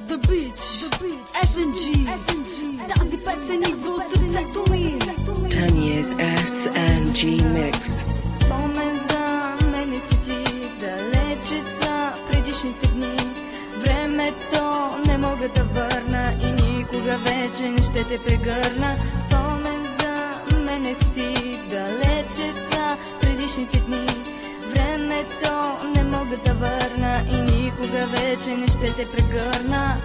The Beach, SNG. Тази песен идва от сърцето ми. Tanya's SNG Mix. Спомен за мене си ти, далече са предишните дни. Времето не мога да върна и никога вече не ще те прегърна. Спомен за мене си ти, далече са предишните дни. Времето не мога да върна и никога вече не ще те прегърна.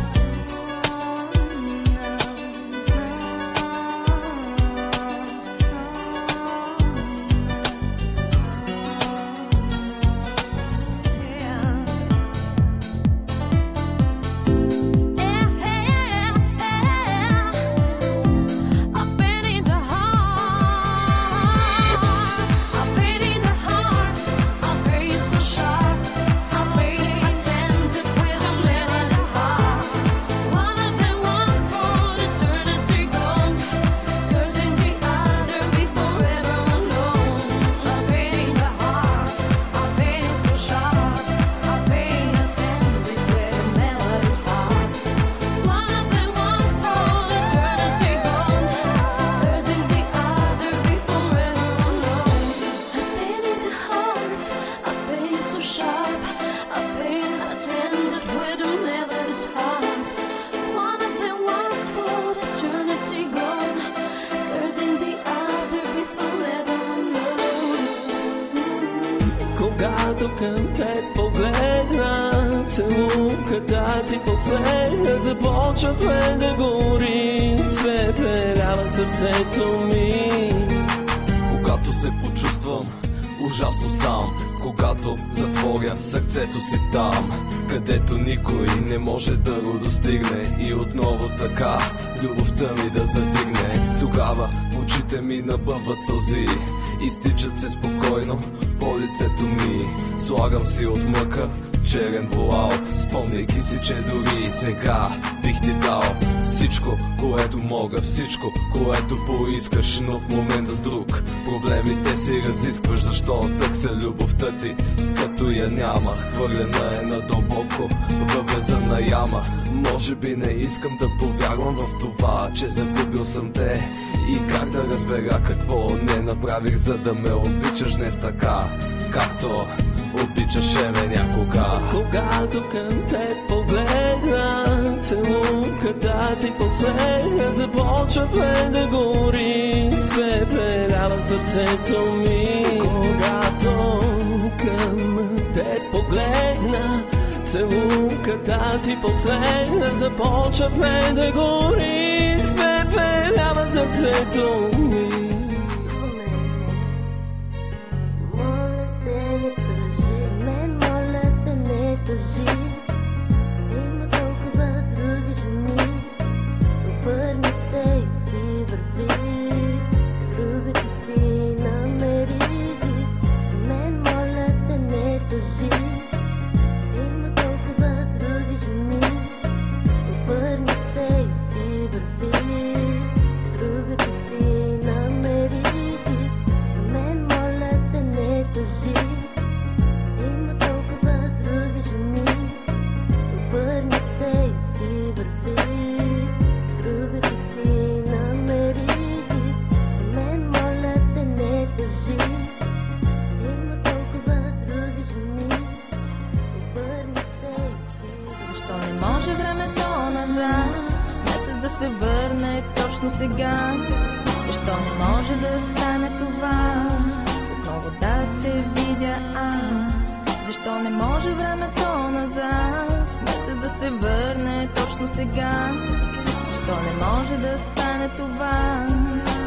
Когато към те погледна, целунката ти последна започва да гори, спепелява сърцето ми. Когато се почувствам ужасно сам, когато затворя сърцето си там, където никой не може да го достигне, и отново така любовта ми да задигне. Тогава в очите ми набъбват сълзи, изтичат се спокойно по лицето ми. Слагам си от мъка черен вуал, спомняйки си, че дори и сега бих ти дал всичко, което мога, всичко, което поискаш, но в момента с друг проблемите си разискваш. Защо търся любовта ти, като я няма? Хвърлена е надълбоко във бездънна яма. Може би не искам да повярвам в това, че загубил съм те, и как да разбера какво не направих, за да ме обичаш днес така, както обичаше ме някога. Когато към те погледна, целунката ти последна започва да гори, спепелява сърцето ми. Когато към те погледна, целунката ти последна започва да гори, спепелява сърцето ми. Има толкова други жени, обърни се и си върви, другата си намери. За мен моля те не тъжи. Има толкова други жени, обърни се и си върви, другата си намери. За мен моля те не тъжи. Има толкова други жени, обърни се и си върви, другата си намери. За мен моля те не тъжи. Има толкова други жени, обърни се и си върви. Защо не може времето назад, смесът да се върне точно сега? Защо не може да стане това, отново да те видя аз? Защо не може времето назад, смесът да се върне точно сега? Защо не може да стане това,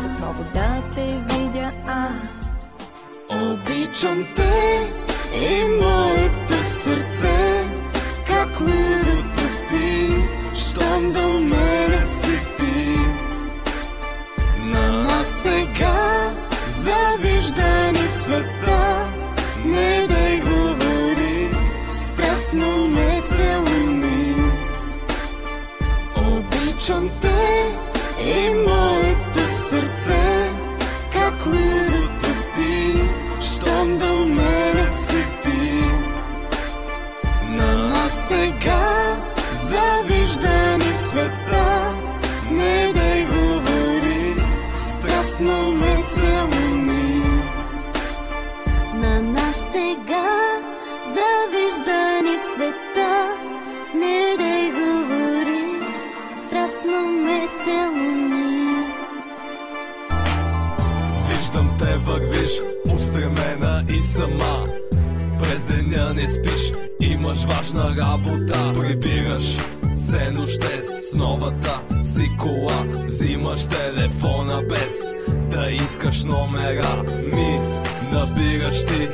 отново да те видя аз? Обичам те и моето сърце, как лудото ти, щом до мене си ти. Но сега завижда ни света, не дай говори, страстно ме целуни. Обичам те и моето сърце, как лудото ти, щом до мене си ти. Но сега завиждани света. Не дай говори, страстно ме целуни. На нас сега завиждани света. Не дай говори, страстно ме целуни. Виждам те вървиш, устремена и сама. През деня не спиш, имаш важна работа. Прибираш се нощес с новата си кола. Взимаш телефона без да искаш номера. Ми набираш ти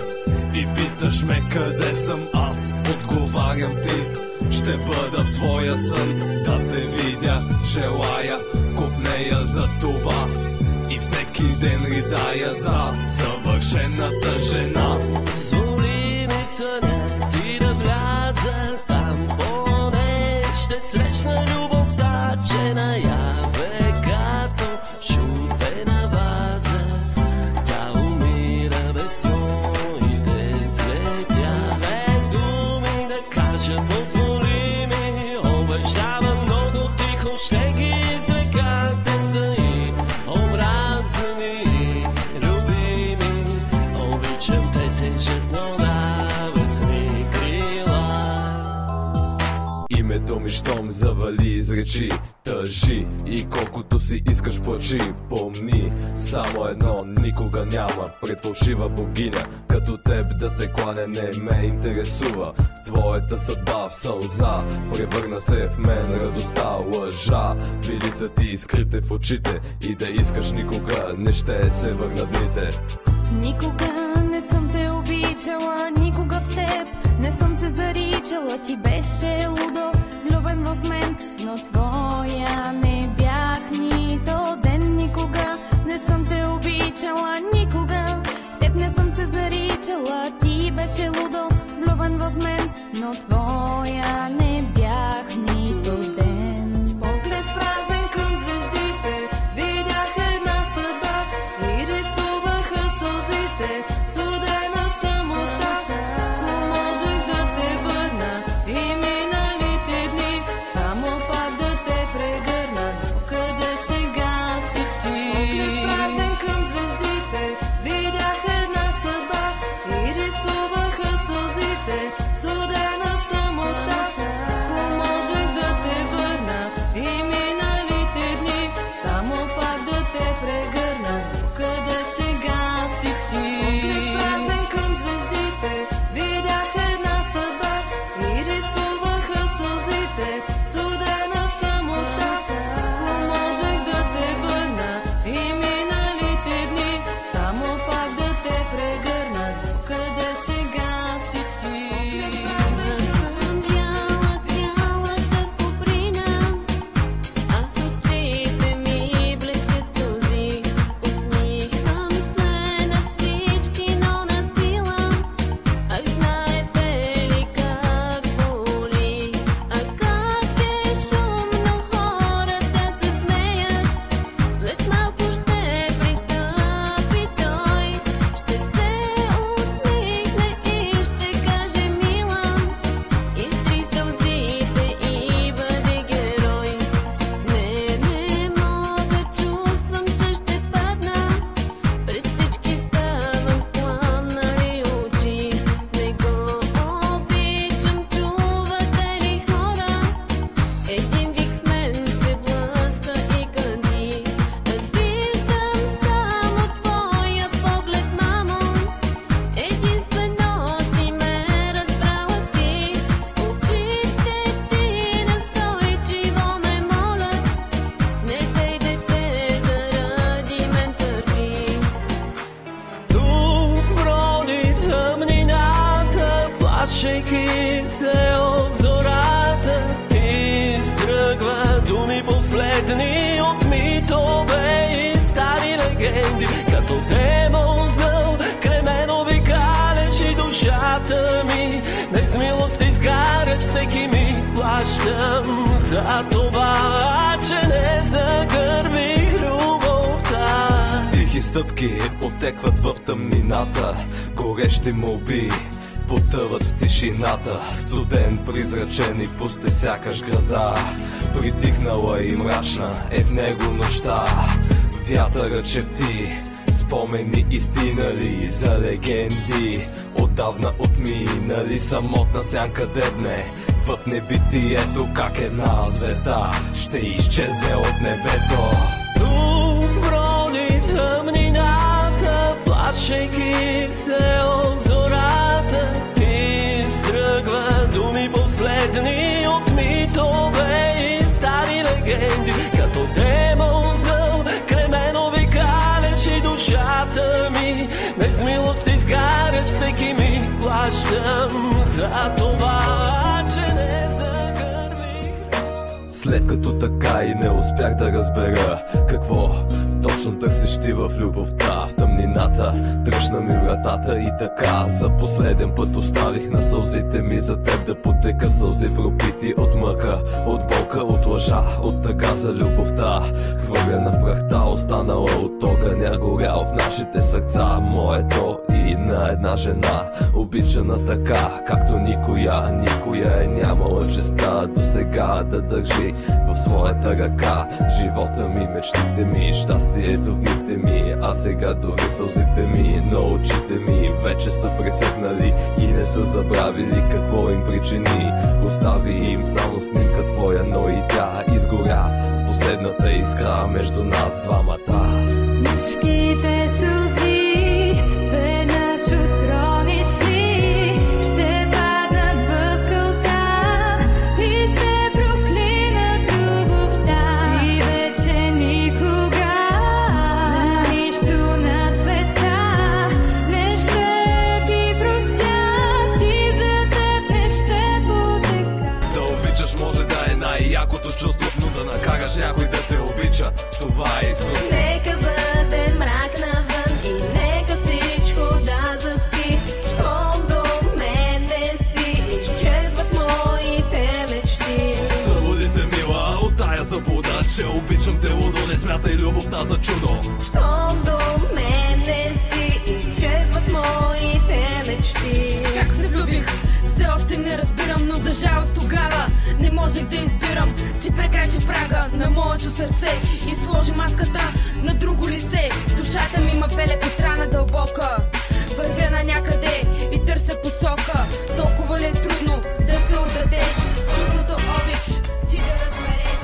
и питаш ме къде съм аз. Отговарям ти, ще бъда в твоя сън. Да те видя, желая, купнея за това. И всеки ден ридая за съвършената жена. Зволи ми съня ти да вляза там, поне ще срещна любовта, че наяве като шутена ваза. Тя умира без своите цветя. Без думи да кажа, позволи ми, обещавам много тихо, ще ги изрека. Те са и омразени, любими, обичам те тежат, но дават ми крила. Името ми щом завали, изречи, тъжи и колкото си искаш плачи. Помни само едно, никога няма пред фалшива богиня като теб да се кланя, не ме интересува. Твоята съдба в сълза превърна се в мен радостта, лъжа. Били са ти скрите в очите и да искаш никога не ще се върнат дните. Никога не съм те обичала, никога в теб не съм се заричала. Ти беше лудо влюбен в мен, но твоя не бях нито ден. Никога не съм те обичала, никога в теб не съм се заричала. Ти беше лудо влюбен в мен, но твоя не бях нито ден. С поглед празен към звездите видях една съдба и рисуваха сълзите. Студена самота, ако можех да те върна и миналите дни, само пак да те прегърна. Къде сега си ти? С поглед празен към звездите видях една съдба и рисуваха сълзите. Студена самота, ако можех да те върна и миналите дни, само пак да те прегърна. Къде сега си ти? Празен към звездите видях една съдба и рисуваха сълзите. Студена самота, ако можех да те върна и миналите дни, само пак да те прегърна. Къде сега си ти? Бяла, цялата в куприна, а в очите ми блестят сълзи. Усмихвам се на всички, но насила. Ах, знаете ли как боли? А как е шумно, хората се смеят. След малко ще пристъпи той, ще се усмихне и ще каже мила. Изтри сълзите и бъди герой. Не мога, чувствам, че ще падна. Пред всички ставам с пламнали очи. Не го обичам, чувате ли хора? Един вик в мен се блъска и кънти. Аз виждам само твоя поглед, мамо. Единствено си ме разбрала ти. Очите ти настойчиво ме молят. Не дей дете, заради мен търпи. Тук броди тъмнината, плашейки се от зората. Изтръгва думи последни от митове и стари легенди. Като демон зъл, кременови калечи душата ми. Без милост изгаряш всеки миг, плащам за това, че не загърбих любовта. Тихи стъпки отекват в тъмнината, горещи молби потъват в тишината. Студен, призрачен и пусте сякаш града. Притихнала и мрачна е в него нощта. Вятъра черти спомени истинали за легенди, отдавна отминали. Самотна сянка дебне в небитието, как една звезда ще изчезне от небето. Тук брони тъмнината, плашейки се от зората. Изтръгва думи последни от митове и стари легенди. Като демон зъл, кремено викалеч и душата ми без милост изгаряш всеки ми. Плащам за това, че не загърбих. След като така и не успях да разбера какво точно търсиш ти в любовта, в тъмнината тръщна ми вратата и така за последен път оставих на сълзите ми за теб да потекат сълзи, пропити от мъка, от болка, от лъжа, от тъга за любовта, хвърлена в прахта, останала от огъня, горял в нашите сърца, моето и на една жена, обичана така, както никоя е нямала честа до сега да държи в своята ръка живота ми, мечтите ми, щастието в дните ми. А сега дори сълзите ми на очите ми вече са пресъхнали и не са забравили какво им причини. Остави им само снимка твоя, но и тя изгоря с последната искра между нас двамата. Мъжките сълзи веднъж отрониш ли, ще паднат в кълта и ще проклинат любовта. И вече никога за нищо на света не ще ти простят и за теб не ще потекат. Да обичаш може да е най-якото чувство, но да накараш някой да те обича, това е изкуство. Нека бъде мрак навън и нека всичко да заспи. Щом до мен не си, изчезват моите мечти. Събуди се, мила, от тая заблуда, че обичам те лудо, не смятай любовта за чудо. Щом до мен не си, изчезват моите мечти. Как се влюбих, все още не разбирам, но за жалост тогава не можех да избирам, че прекрачи прага на моето сърце и сложи маската на друго лице. Душата ми има белек от рана дълбока, вървя на някъде и търся посока. Толкова ли е трудно да се отдадеш, чувството обич ти да разбереш.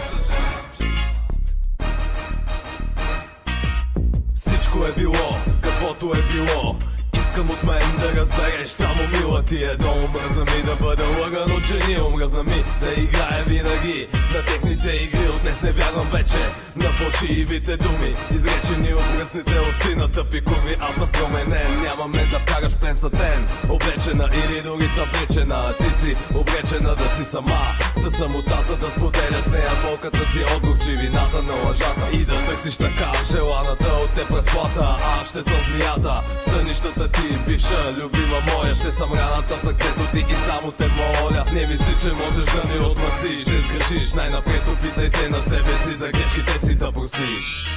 Всичко е било, каквото е било. Искам от мен да разбереш само, мила, ти едно омръзна ми да бъда лъган от жени, омръзна ми да играе винаги на техните игри. От днес не вярвам вече на фалшивите думи, изречени от мръсните усти на тъпи курви. Аз съм променен, нямаме да вкараш плен сатен, облечена или дори съблечена. Ти си обречена да си сама, със самотата да споделяш с нея болката си от горчивината на лъжата и да търсиш така желаната от теб разплата. Аз ще съм змията, сънищата ти, бивша любима моя, ще съм раната в сърцето ти и само те моля, не мисли, че можеш да ми отмъстиш. Ще сгрешиш, най-напред опитай се на себе си за грешките си да простиш.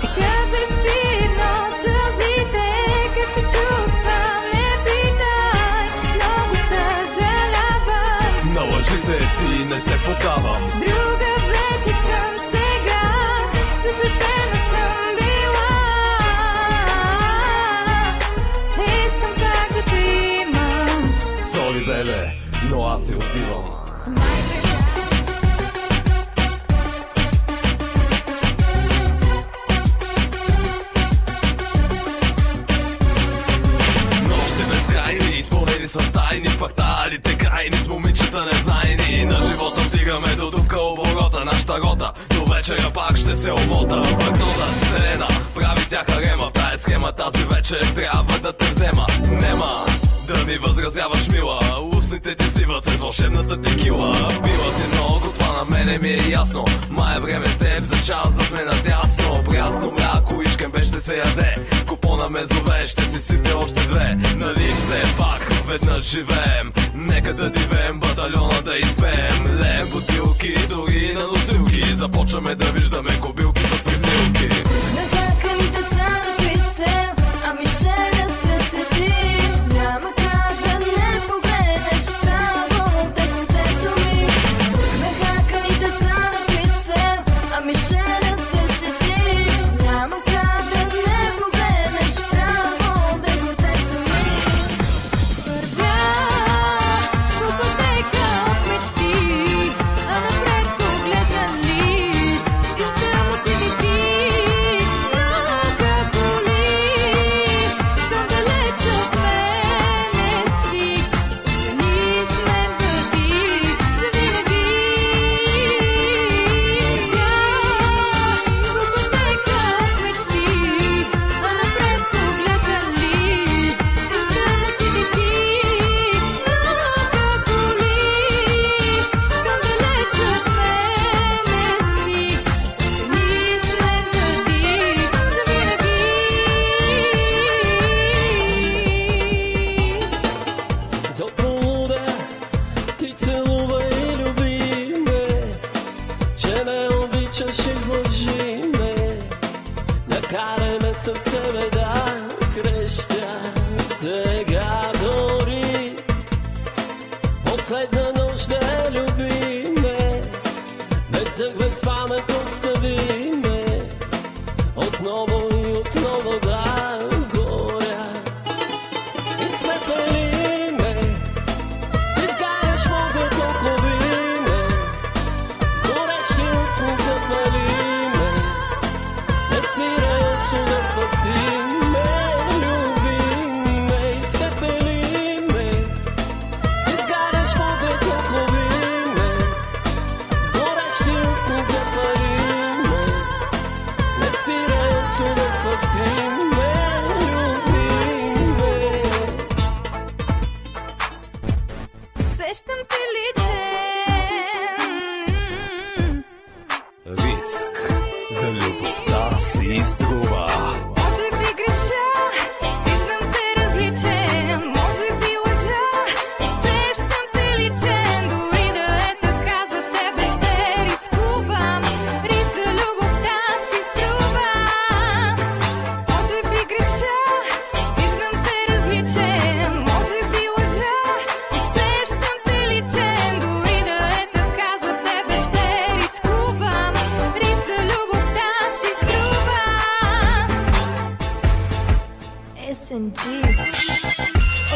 Така безспирно сълзите, как се чувствам, не питай, много съжалявам. На лъжите ти не се подавам. Друга вече съм сега, заслепена съм била. Искам пак да те имам. Сори, бебе, но аз си отивам. С тайни кварталите крайни, с момичета незнайни. На живота вдигаме до дупка оборота. Нашата рота до вечера пак ще се омота. Пътнота зелена прави тя харема. В тая схема тази вечер трябва да те взема. Нема да ми възразяваш, мила, устните ти сливат се с вълшебната текила. Пила си много, това на мене ми е ясно. Май е време с теб за час да сме надясно. Прясно мляко и шкембе ще се яде. Купона ме зове, ще си сипе още две. Нали все пак веднъж живеем, нека да дивеем батальона да изпеем. Леем бутилки, дори на носилки, започваме да виждаме кобилки с пристилки. Нахаканите са на прицел, а мишенята седи. Няма Последна нощ да любиме, без дъх, без памет остави ме, отново и отново да горя. И светли ме, си изгаряш моето ковиме, с горещи устни запали ме, не спирай от суда, спаси ме, люби ме. И светли ме, си изгаряш моето ковиме, с горещи устни запали ме, не спирай от суда, спаси ме, люби ме. Усещам те личен. Риск за любовта си струва. Може би греша, виждам те различен. Може би лъжа, усещам те личен. Дори да е така за тебе ще рискувам. Риск за любовта си струва. Може би греша, виждам те различен. Може би лъжа, усещам те личен. Дори да е така за тебе ще рискувам. Риск за любовта си струва. SNG.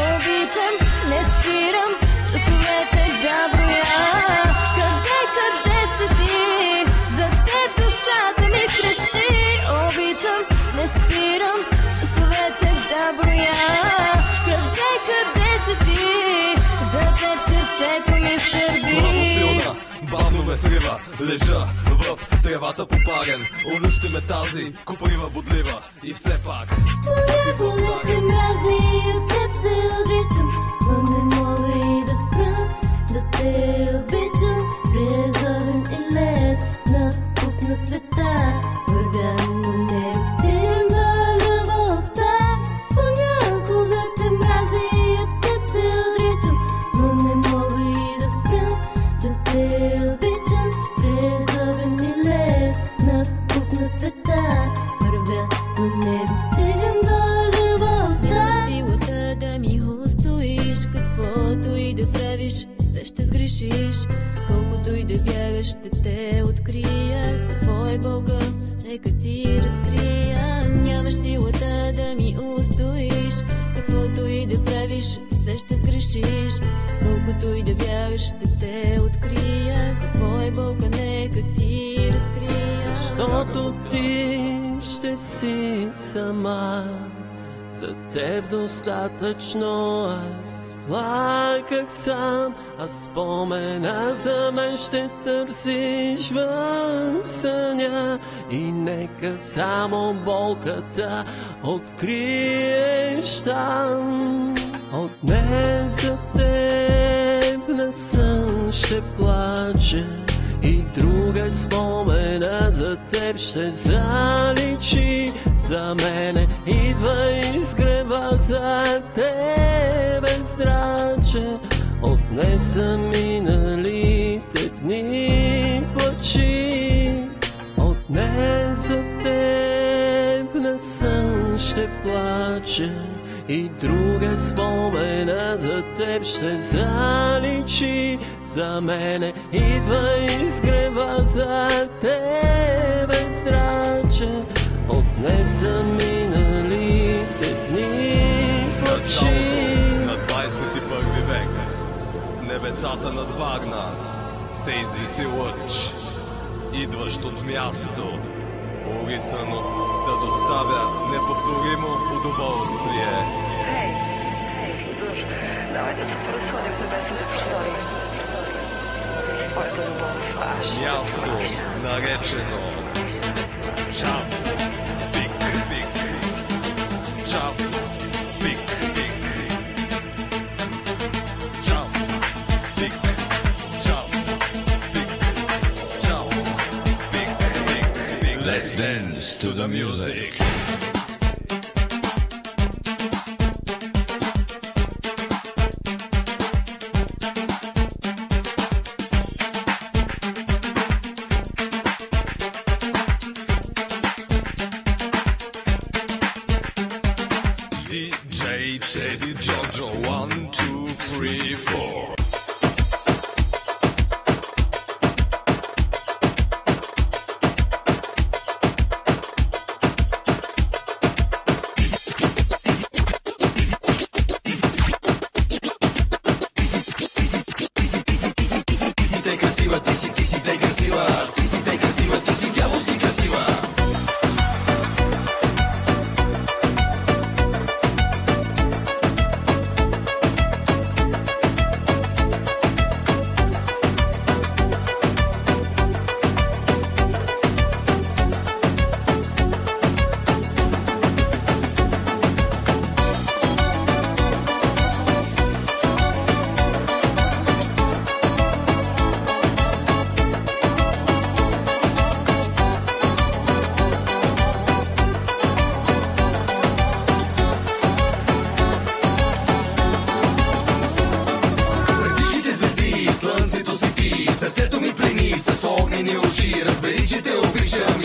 Обичам, не спирам, часовете да броя. Къде си ти? За теб душата ми крещи. Обичам, не спирам, часовете да броя. Къде си ти? За теб сърцето ми сърди. Слабо силна, бавно ме срива. Лежа в тревата попарен. Унищи ме тази куприва бодлива. И все пак Понякога те мрази и от теб се отричам, но не мога и да спра да те обичам. През огън и лед на път на света вървя, но не достигам до любовта. Понякога те мрази и от теб се отричам, но не мога и да спра да те обичам. През огън и лед на път на света вървя, но не достигам до любовта. Нямаш силата да ми устоиш, каквото и да правиш, все ще сгрешиш. Колкото и да бягаш, ще те открия. Какво е Бога, нека ти разкрия. Нямаш силата да ми устоиш, каквото и да правиш, все ще сгрешиш. Колкото и да бягаш, ще те открия. Какво е Бога, нека ти разкрия. Защото ти ще си сама, за теб достатъчно аз плаках сам, а спомена за мен ще търсиш в съня. И нека само болката откриеш там. От днес за теб на сън ще плача, и друга спомена за теб ще заличи. За мене идва изгрева, за тебе здраче. Отнеса миналите дни плачи. Отнес за теб на сън ще плаче, и друга спомена за теб ще заличи. За мене идва изгрева, за тебе здраче. Отнеса миналите дни плачи. на 21 век в небесата над Варна се извиси лъч, идващ от място, орисано да доставя неповторимо удоволствие. Давай да се поразходим в небесните простори. Своята любов. Място наречено час пик, пик. Час пик, пик. Час пик. Час пик. Час пик, пик, пик. Let's dance to the music. DJ Teddy Giorgio, 1, 2, 3, 4.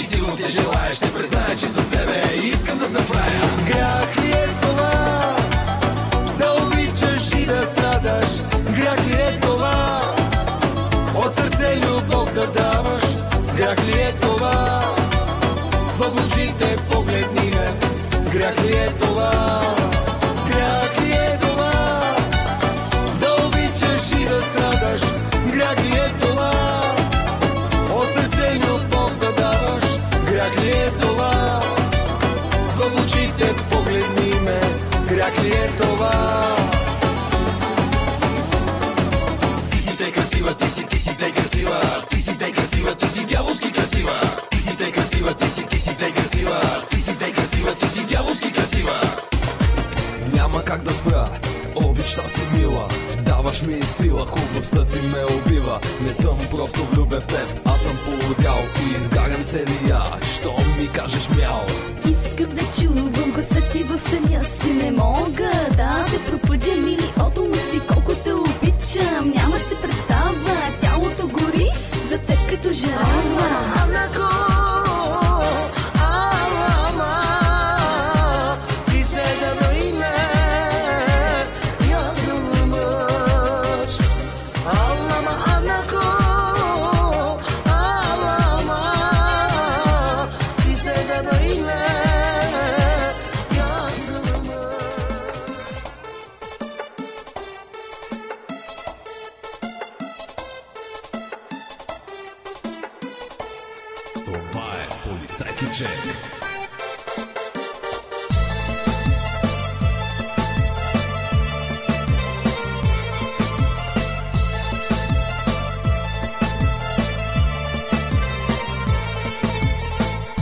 сигурно те желая. Ще призная, че с тебе искам да съм в рая. Грях ли е това да обичаш и да страдаш? Грях ли е това от сърце любов да даваш? Грях ли е това в очите погледни ме? Грях ли е това? Грях ли е това да обичаш и да страдаш? Грях ли е това от сърце любов да даваш? Грях ли е това в очите погледни ме? Грях ли е това? Ти си те красива, ти си те красива. Ти си те красива, ти си дяволски красива. Ти си те красива, ти си те красива. Ти си те красива, ти си дяволски красива. Няма как да спра, обичта си мила. Даваш ми сила, хубостта ти ме убива. Не съм просто влюбен в теб, аз съм полудял и изгарям целия, що ми кажеш мяу. Искам да чувам гласа ти в съня си. Не мога да те пропъдя, мили от ума си. Колко те обичам, няма се представа. Тялото гори за теб като жарава. Това е полицайки Джек.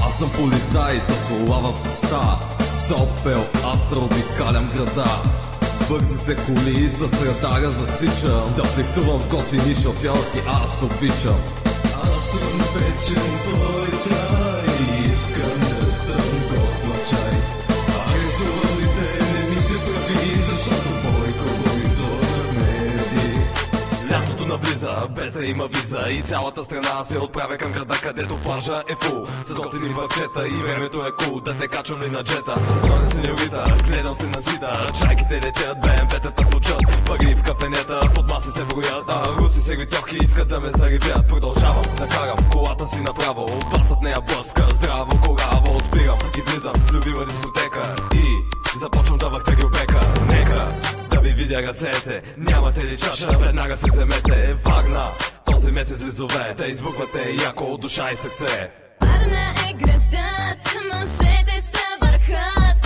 Аз съм полицай с олава в уста. С Опел Астра обикалям града. Бързите коли с радара засичам. Да флиртувам с готини шофьорки, аз обичам. Аз съм вечен полицай, искам да съм госмачай. Арестувалите не ми се прави, защото Бойко Борисов ме реди. Лятото наблиза, без да има виза, и цялата страна се отправя към града, където плажа е фул. С готини върчета и времето е кул. Да те качвам ли на джета, склоня сеньорита, гледам се на зида. Чайките летят, БМВ-тата фучат, пари в кафенета, под маса се броят. Руси сервитьорки искат да ме заребят. Продължавам да карам колата си направо, басът нея блъска, здраво, кораво. Спирам и влизам в любима дискотека и започвам да въртя гилбека. Нека да ви видя ръцете, нямате ли чаша, веднага се вземете. Варна, този месец ви зове, да избухвате яко от душа и сърце. Варна е градът, мъжете са върхът.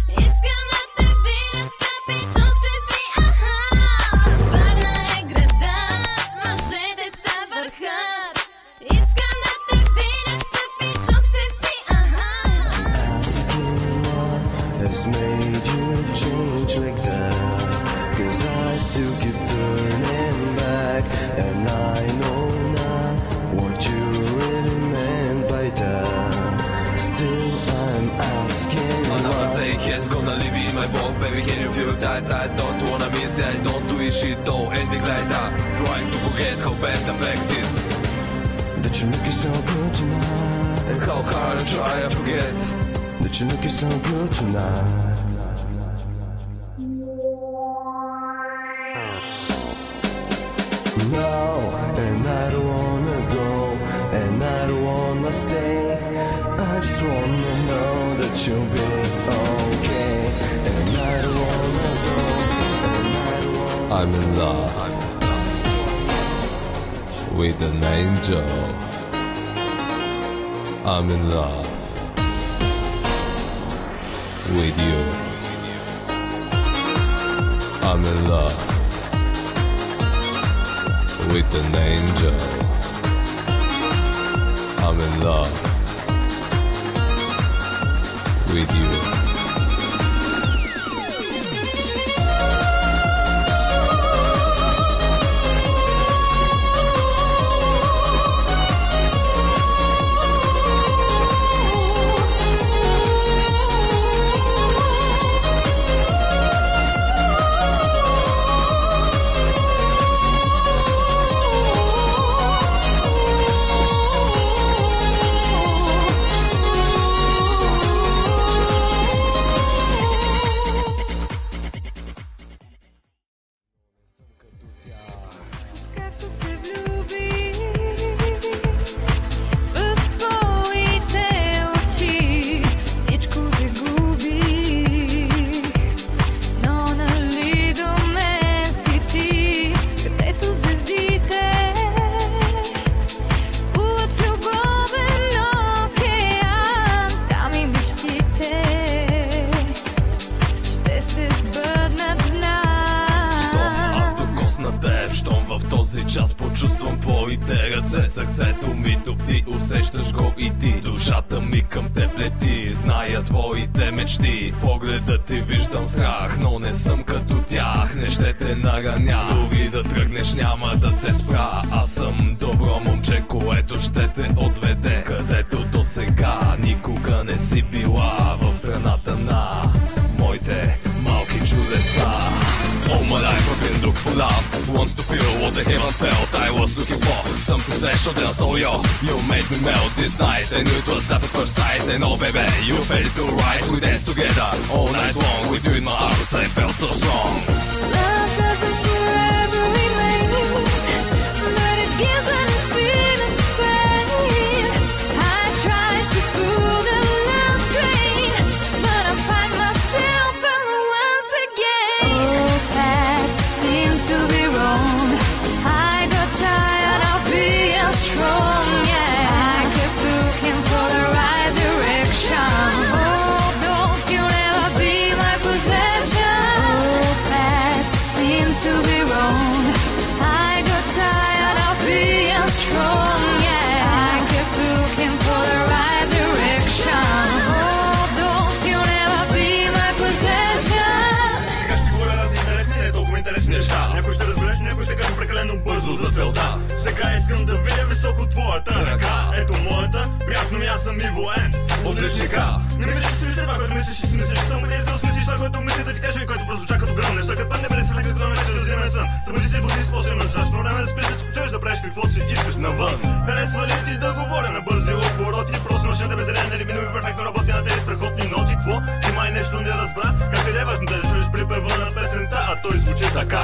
Искам да те видя, скъпи чукче си, аха. Варна е градът, мъжете са върхът. Искам да те видя, скъпи чукче си, аха. Has made you change like that? 'Cause I still keep turning back, and I know not what you really meant by that. Still I'm asking Another why. day has gonna leave me my boat. Baby, can you feel that? I don't wanna miss it, I don't do it shit though. Ending like that, trying to forget how bad the fact is. That you look so good tonight, And how hard I try to forget. that you look so good tonight. No, and I don't wanna go, and I don't wanna stay. I just wanna know that you'll be okay. And I don't wanna go, and I don't wanna I'm in love with an angel. I'm in love with you. I'm in love with an angel. I'm in love with you. аз почувствам твоите ръце. Сърцето ми топти, усещаш го и ти. Душата ми към теб лети, зная твоите мечти. В погледа ти виждам страх, но не съм като тях. Не ще те нараня, дори да тръгнеш няма да те спра. Аз съм добро момче, което ще те отведе където до сега никога не си била. В страната на моите малки чудеса. All my life I've been looking for love, want to feel what I haven't felt. I was looking for something special, then I saw you made me melt this night. I knew it was love at first sight, and oh baby, you felt it right. We danced together all night long, with you in my arms, I felt so strong. Love doesn't forever remain, but it gives an infinite pain. I tried to pull the love train, but I find myself alone once again. Oh, that seems to be wrong. I got tired of being strong. Yeah, I kept looking for the right direction. Oh, don't you ever be my possession. Oh, that seems to be wrong. I got tired of being strong. Yeah, I kept looking for the right direction. Oh, don't you ever be my possession. Сега ще говоря разни интересни, не толкова интересни неща. Някой ще разбереш, някой ще каже прекалено бързо за целта. Сега искам да видя високо твоята ръка. Ето моята, приятно ми, аз съм и воен. Отличника. Не мислиш, че си мисля това, което мислиш, че си мислиш, че съм къде се осмислиш това, което мисли да ти кажа и което просто чака до гръм. Неща, като път не бъде си флекса, като ме вече да вземе сън. Събуди се и бъди способен на достатъчно време да спиш, да почнеш да правиш каквото си искаш навън. Харесва ли ти да говоря на бързи обороти? Просто машината беззелена или минуми перфектно работи на тези страхотни ноти. Кво? Ти май нещо не разбра? Как е важно да чуеш припева на песента, а той звучи така.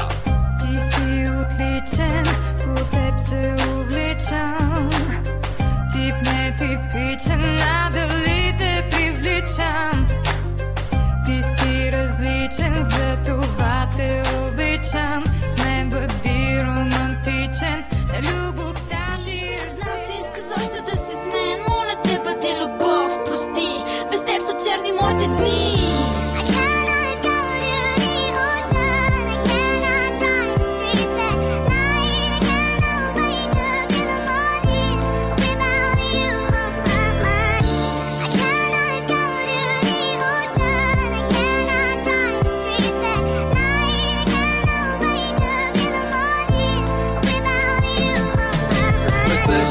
Ти си отличен, по теб се увличам. Тип нетипичен, надали те привличам. Ти си различен, за това те обичам. С мен бъди романтичен, любовта ти. Знам, че искаш още да си с мен. Моля те, бъди любов, прости. Без теб са черни моите дни.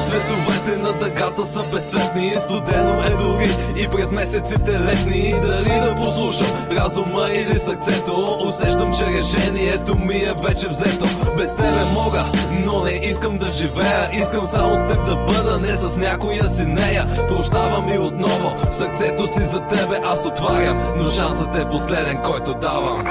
Цветовете на дъгата са безцветни, студено е дори и през месеците летни. Дали да послушам разума или сърцето, усещам, че решението ми е вече взето. Без тебе мога, но не искам да живея. Искам само с теб да бъда, не с някоя си нея. Прощавам и отново сърцето си за тебе аз отварям, но шансът е последен, който давам.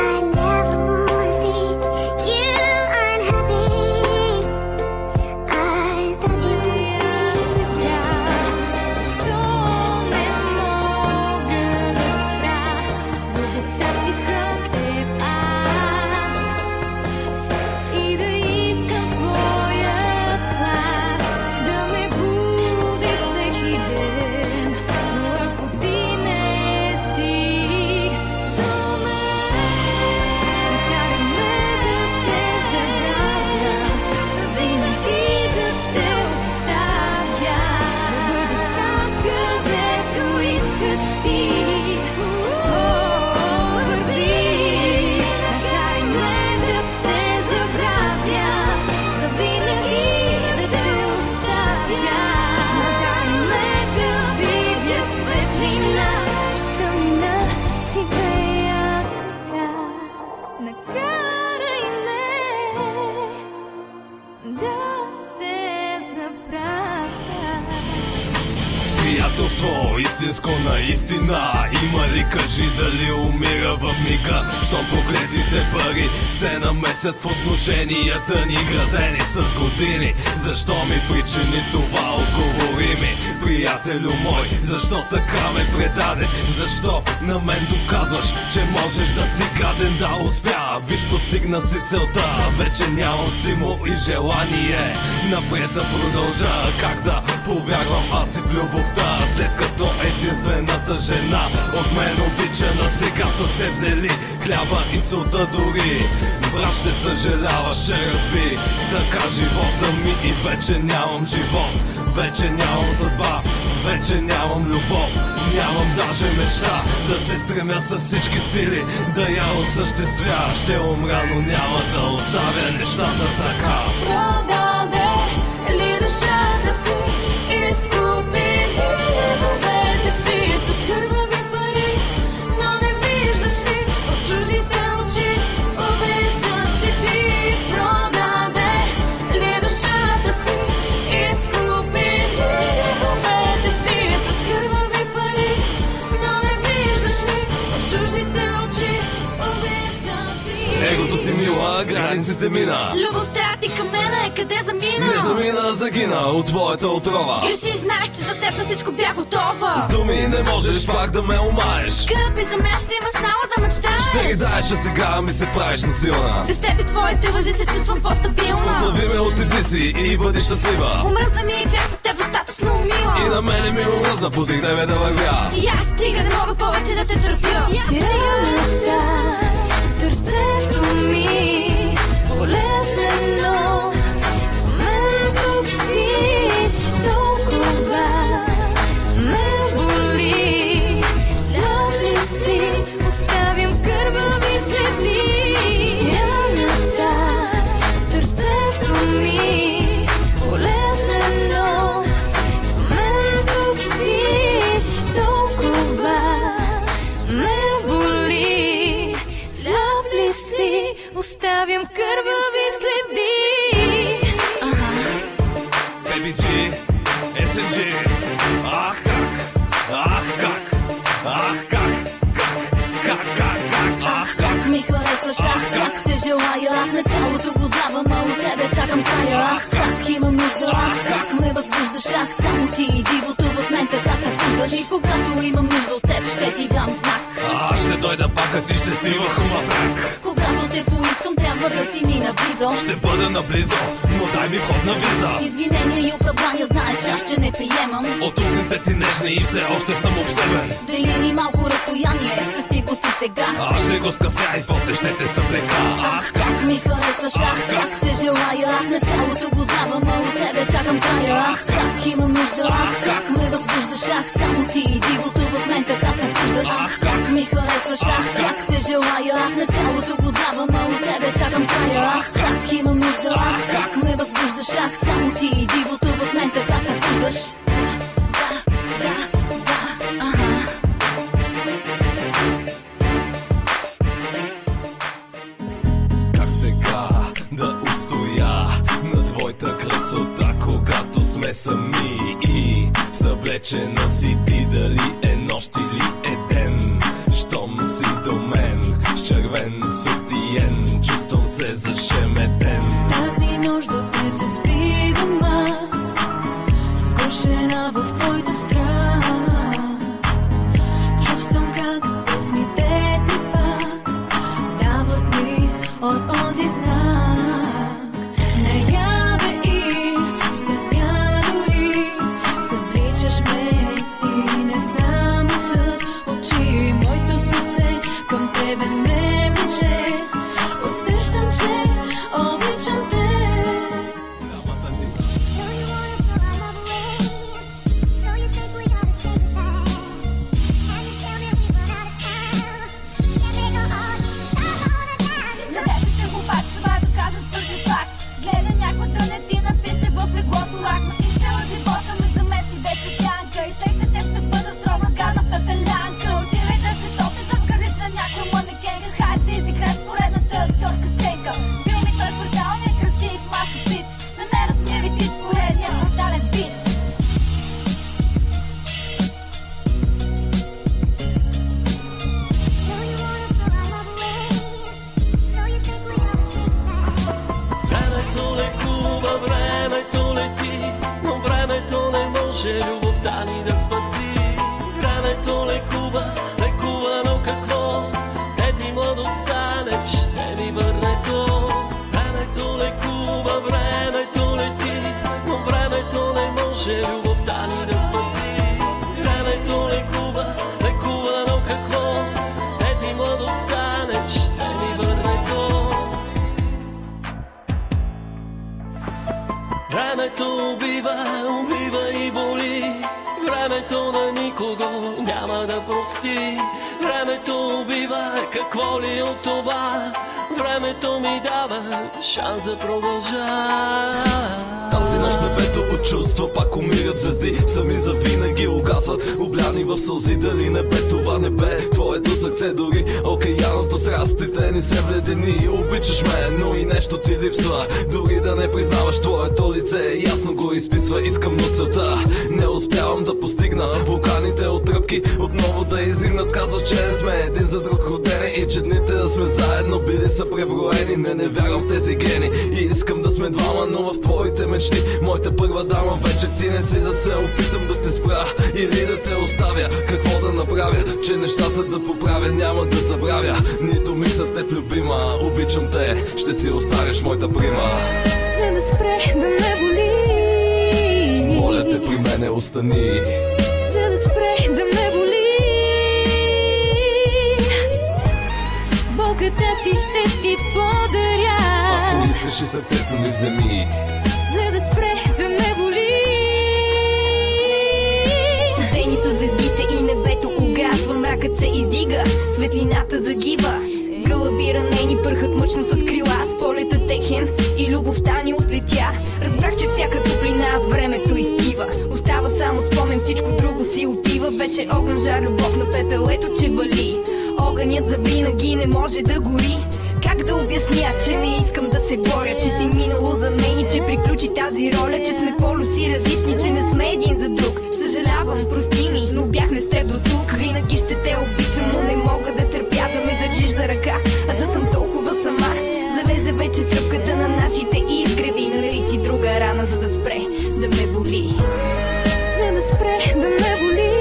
Приятелство, истинско наистина. Има ли, кажи, дали умира в мига? Щом проклетите пари се намесят в отношенията ни, градени с години. Защо ми причини това, отговори ми, приятелю мой? Защо така ме предаде? Защо на мен доказваш, че можеш да си гаден? Да, успя, виж, постигна си целта. Вече нямам стимул и желание напред да продължа. Как да повярвам аз и в любовта? след като единствената жена от мен обичана сега с теб дели хляба и солта дори. Брат, ще съжаляваш, че разби така живота ми и вече нямам живот, вече нямам съдба, вече нямам любов, нямам даже мечта да се стремя с всички сили да я осъществя. Ще умра, но няма да оставя нещата така. Продаде ли душата си, изкупи ли любовете си с кървави пари, но не виждаш ли в чуждите очи убийцът си ти. Продаде ли душата си, изкупи ли любовете си с кървави пари, но не виждаш ли в чуждите очи убийцът си. Егото ти мила, границите мина. Любовта ти към мене къде замина? Не замина, загина от твоята отрова. Грешиш, знаеш, че за теб на всичко бях готова. С думи не можеш пак да ме омаеш. Скъпи, за мен ще има само да мечтаеш. Ще ги знаеш, а сега ми се правиш насилна. Без теб и твоите лъжи се чувствам по-стабилна. Поздрави ме, отиди си и бъди щастлива. Омръзна ми и бях с теб достатъчно мила. И на мене ми омръзна, путих тебе да вървя. И аз стига, не мога повече да те търпя. Силната, сърцето ми болезнено, мен топиш толкова, ме боли. Сам ли си оставям кървави следи? Силната, сърцето ми болезнено, мен топиш толкова, ме боли. Сам ли си оставям кървави следи? Baby G, SMG. Ах как, ах как, ах как, ах как. Ми харесваш, ах как те желая, ах началото го давам, а от тебе чакам края. Ах как имам нужда, ах как ме възбуждаш, ах само ти и дивото в мен така се пуждаш. И когато имам нужда от теб, ще ти дам знак. Аз ще дойда пак, а ти ще си в хуматрак. Когато те поискам, трябва да си ми наблизо. Ще бъда наблизо, но дай ми входна виза. Извинения и оправдания, знаеш, аз че не приемам. От устните ти нежни и все още съм обсебен. Дели ни малко разстояние, спаси го ти сега. Аз ще го скъся и после ще те съблека. Ах как Ми харесваш, ах как те желая, ах началото го давам, а от тебе чакам края. Ах как имам нужда, ах как ме възбуждаш, ах само ти и дивото в мен така се пуждаш. Ах как Ми харесваш, ах как те желая, ах началото го давам, а от тебе чакам края. Ах как имам нужда, ах как ме възбуждаш, ах само ти и дивото в мен така се пуждаш. Как сега да устоя на твоята красота, когато сме сами и съблечена си ти, дали е нощ или е ден. Щом си до мен с червен сутиен, чувствам се зашеметен. Тази нощ до теб се спивам аз, скушена в твоята страст. Чувствам как устните ти пак дават ми от онзи знак. Наяве и съня дори събличаш ме ти не само с очи. Моето сърце към тебе ме влече. Усещам, че обичам те. Времето лекува, времето лети, но времето не може любовта ни да спаси. Времето лекува, лекува, но какво? Теди младостта не ще ми върне то. Времето лекува, времето лети, но времето не може любовта ни да спаси. Времето убива и боли. Времето на никого няма да прости. Времето убива, какво ли от това? Времето ми дава шанс да продължа. Тази нощ небето от чувства пак умират звезди. Сами завинаги угасват, обляни в сълзи. Дали небе това небе, твоето сърце дори океаното страстите ни се вледени. Обичаш ме, но и нещо ти липсва. Дори да не признаваш твоето лице, ясно го изписва. Искам, но целта не успявам да постигна. Вулканите от тръпки отново да изригнат. Казваш, че не сме един за друг родени и че дните да сме заедно били са преброени. Не вярвам в тези гени и искам да сме двама, но в твоите мечти моята първа дама вече ти не си. Да се опитам да те спра или да те оставя. Какво да направя, че нещата да поправя? Няма да забравя нито миг с теб, любима. Обичам те, ще си останеш моята прима. За да спре да ме боли, моля те, при мене остани. За да спре да ме боли, болката си ще ти подаря. Ако искаш и сърцето ми вземи. За да спре да ме боли. Студени са звездите и небето угасва. Мракът се издига, светлината загива. Гълъби ранени пърхат мъчно с крила. С полета техен и любовта ни отлетя. Разбрах, че всяка топлина с времето изтива. Остава само спомен, всичко друго си отива. Беше огън, жар, любов на пепелето, че вали. Огънят завинаги не може да гори. Как да обясня, че не искам да се боря, че си минало за мен и че приключи тази роля, че сме полюси различни, че не сме един за друг. Съжалявам, прости ми, но бяхме с теб до тук. Винаги ще те обичам, но не мога да търпя да ме държиш за ръка, а да съм толкова сама. Залезе вече тръпката на нашите изгреви. Нали си друга рана, за да спре да ме боли. За да спре да ме боли,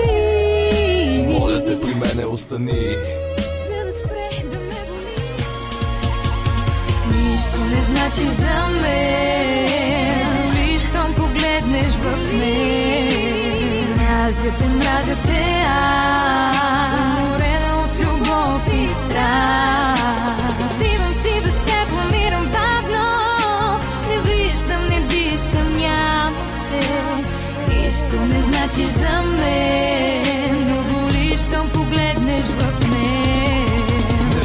моля те, при мене остани. Нищо не значиш за мен, лиш щом погледнеш в мен. Мразя те аз, уморена от любов и страх. Отивам си без теб, умирам бавно. Не виждам, не дишам, нямам те. Нищо не значиш за мен, но боли, щом погледнеш в мен.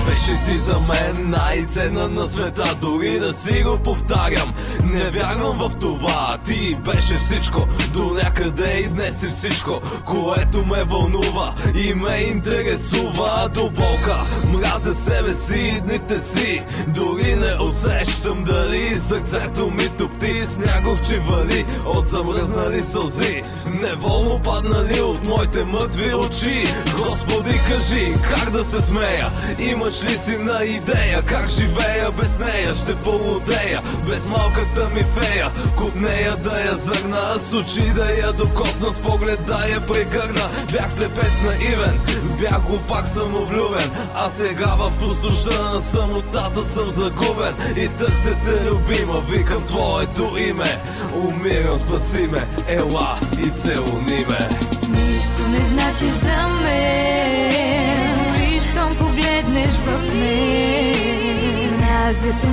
Беше ти за мен най-ценна на света, дори да си го повтарям. Не вярвам в това, ти беше всичко. До някъде и днес си всичко, което ме вълнува и ме интересува. До болка мразя себе си и дните си. Дори не усещам дали сърцето ми топти с няколчи вали от замръзнали сълзи, неволно паднали от моите мъртви очи. Господи, кажи как да се смея. Имаш ли си на идея как живея без нея? Ще полудея без малката ми фея. Код нея да я зърна, с очи да я докосна, с поглед да я прегърна. Бях слепец наивен, бях глупак самовлюбен, а сега в пустошта на самотата съм загубен. И търся те, любима, викам твоето име. Умирам, спаси ме, ела и целуни ме. Нищо не значиш за мен, лиш щом погледнеш в мен.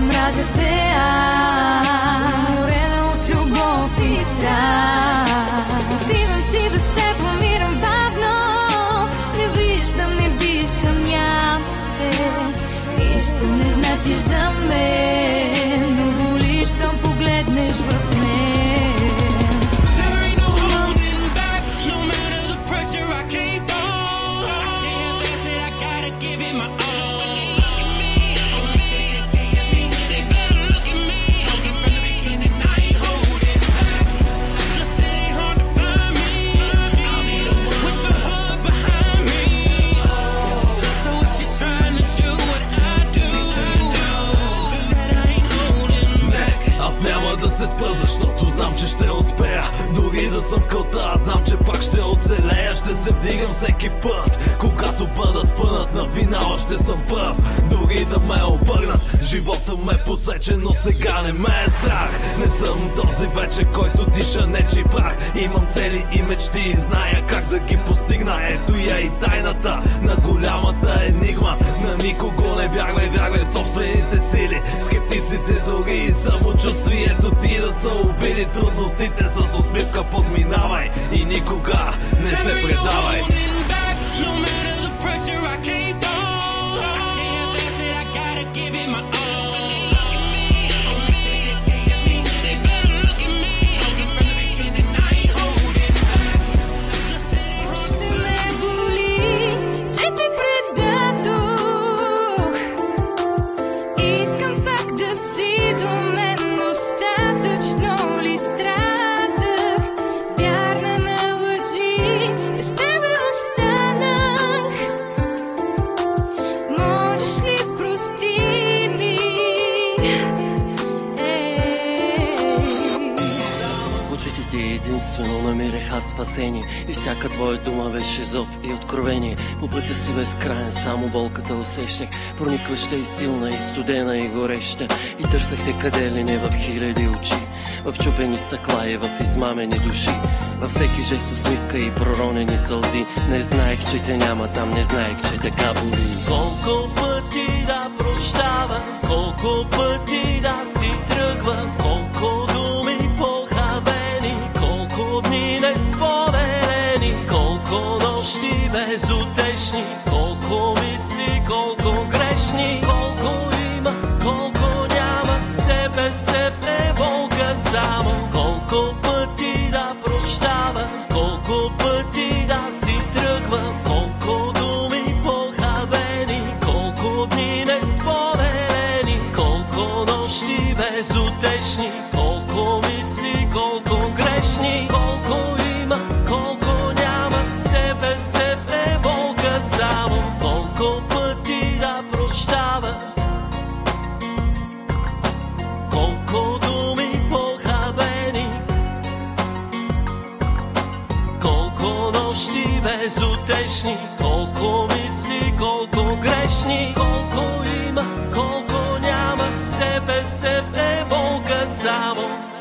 Мразя те аз, уморена от любов и страх. Отивам си без теб, умирам бавно. Не виждам, не дишам, нямам те. Нищо не значиш за мен, но боли, щом погледнеш в мен. Да се спра, защото знам, че ще успея. Дори да съм в кълта, знам, че пак ще оцелея. Ще се вдигам всеки път, когато бъда спънат. На финала ще съм пръв, дори да ме обърнат. Живота ме посече, но сега не ме е страх. Не съм този вече, който диша нечий прах. Имам цели и мечти и зная как да ги постигна. Ето я и тайната на голямата енигма. На никого не вярвай в собствените сили. Скептиците дори и самочувствието ти да са убити. види трудностите с усмивка подминавай и никога не се предавай. Единствено намерих аз спасение и всяка твоя дума беше зов и откровение. По пътя си безкрайен само болката усещах, проникваща и силна, и студена, и гореща. И търсахте къде ли не в хиляди очи, в чупени стъкла и в измамени души. Във всеки жест усмивка и проронени сълзи. Не знаех, че те няма там, не знаех, че така боли. Колко пъти да прощава, колко пъти да си тръгва, колко думи похабени, колко дни несподелени, колко нощи безутешни, колко мисли, колко грешни, колко има, колко няма, с тебе се плеволка само. Колко пъти да прощава, колко пъти да си тръгва, колко думи похабени, колко дни несподелени, колко нощи безутешни, колко мисли, колко грешни, колко има, колко няма, с тебе се плеволка само. Колко пъти да прощава, колко думи похабени, колко нощи безутешни, колко мисли, колко грешни, колко има, колко няма, с тебе се плеволка само.